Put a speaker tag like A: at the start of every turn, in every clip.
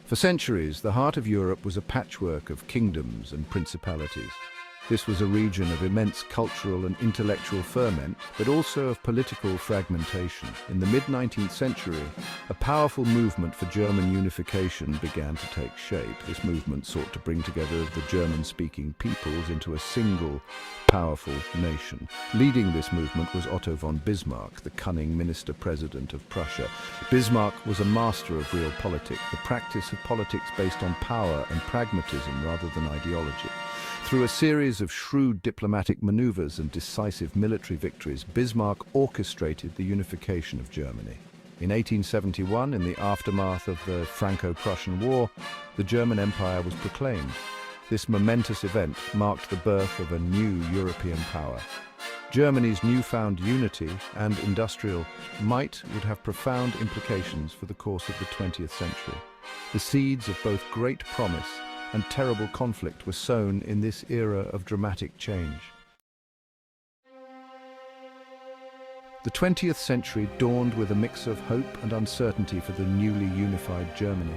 A: For centuries, the heart of Europe was a patchwork of kingdoms and principalities. This was a region of immense cultural and intellectual ferment, but also of political fragmentation. In the mid-19th century, a powerful movement for German unification began to take shape. This movement sought to bring together the German-speaking peoples into a single, powerful nation. Leading this movement was Otto von Bismarck, the cunning minister-president of Prussia. Bismarck was a master of realpolitik, the practice of politics based on power and pragmatism rather than ideology. Through a series of shrewd diplomatic maneuvers and decisive military victories, Bismarck orchestrated the unification of Germany. In 1871, in the aftermath of the Franco-Prussian War, the German Empire was proclaimed. This momentous event marked the birth of a new European power. Germany's newfound unity and industrial might would have profound implications for the course of the 20th century. The seeds of both great promise and terrible conflict were sown in this era of dramatic change. The 20th century dawned with a mix of hope and uncertainty for the newly unified Germany.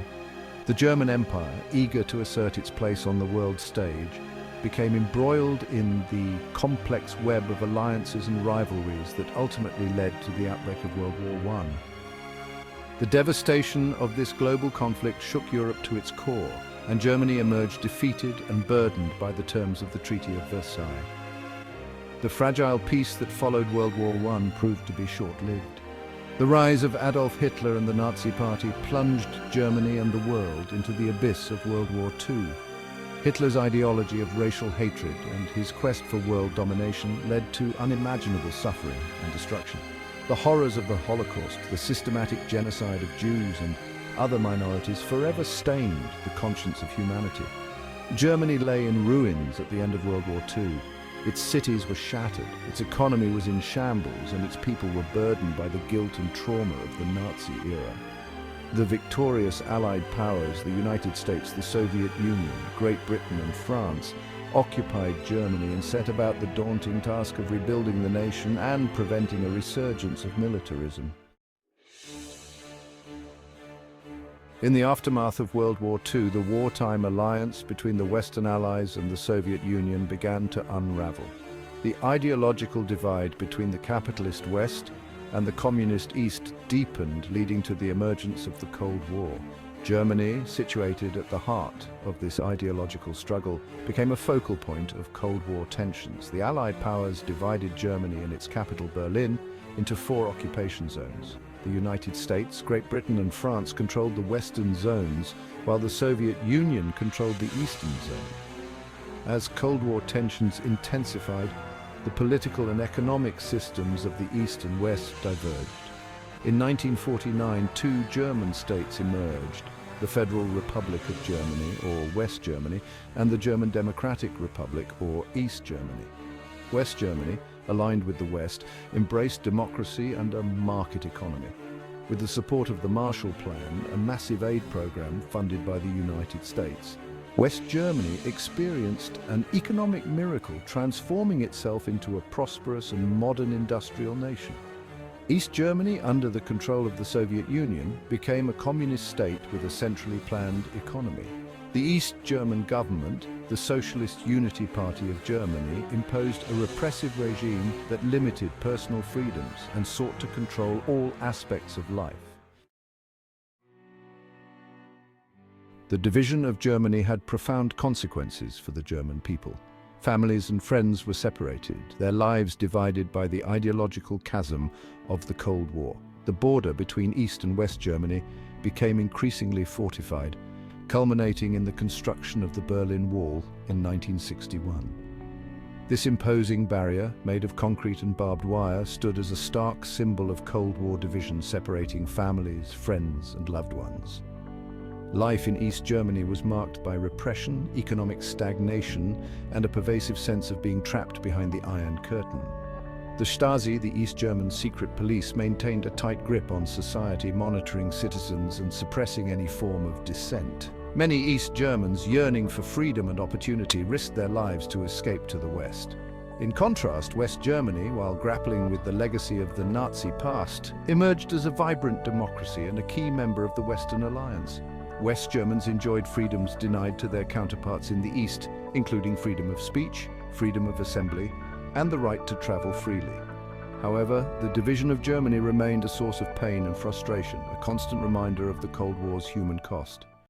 A: The German Empire, eager to assert its place on the world stage, became embroiled in the complex web of alliances and rivalries that ultimately led to the outbreak of World War I. The devastation of this global conflict shook Europe to its core, and Germany emerged defeated and burdened by the terms of the Treaty of Versailles. The fragile peace that followed World War I proved to be short-lived. The rise of Adolf Hitler and the Nazi Party plunged Germany and the world into the abyss of World War II. Hitler's ideology of racial hatred and his quest for world domination led to unimaginable suffering and destruction. The horrors of the Holocaust, the systematic genocide of Jews and other minorities forever stained the conscience of humanity. Germany lay in ruins at the end of World War II. Its cities were shattered, its economy was in shambles, and its people were burdened by the guilt and trauma of the Nazi era. The victorious Allied powers, the United States, the Soviet Union, Great Britain and France, occupied Germany and set about the daunting task of rebuilding the nation and preventing a resurgence of militarism. In the aftermath of World War II, the wartime alliance between the Western Allies and the Soviet Union began to unravel. The ideological divide between the capitalist West and the communist East deepened, leading to the emergence of the Cold War. Germany, situated at the heart of this ideological struggle, became a focal point of Cold War tensions. The Allied powers divided Germany and its capital Berlin into 4 occupation zones. The United States, Great Britain and France controlled the western zones, while the Soviet Union controlled the eastern zone. As Cold War tensions intensified, the political and economic systems of the East and West diverged. In 1949, 2 German states emerged, the Federal Republic of Germany, or West Germany, and the German Democratic Republic, or East Germany. West Germany, aligned with the West, embraced democracy and a market economy. With the support of the Marshall Plan, a massive aid program funded by the United States, West Germany experienced an economic miracle, transforming itself into a prosperous and modern industrial nation. East Germany, under the control of the Soviet Union, became a communist state with a centrally planned economy. The East German government, the Socialist Unity Party of Germany, imposed a repressive regime that limited personal freedoms and sought to control all aspects of life. The division of Germany had profound consequences for the German people. Families and friends were separated, their lives divided by the ideological chasm of the Cold War. The border between East and West Germany became increasingly fortified, culminating in the construction of the Berlin Wall in 1961. This imposing barrier, made of concrete and barbed wire, stood as a stark symbol of Cold War division separating families, friends, and loved ones. Life in East Germany was marked by repression, economic stagnation, and a pervasive sense of being trapped behind the Iron Curtain. The Stasi, the East German secret police, maintained a tight grip on society, monitoring citizens and suppressing any form of dissent. Many East Germans, yearning for freedom and opportunity, risked their lives to escape to the West. In contrast, West Germany, while grappling with the legacy of the Nazi past, emerged as a vibrant democracy and a key member of the Western Alliance. West Germans enjoyed freedoms denied to their counterparts in the East, including freedom of speech, freedom of assembly, and the right to travel freely. However, the division of Germany remained a source of pain and frustration, a constant reminder of the Cold War's human cost.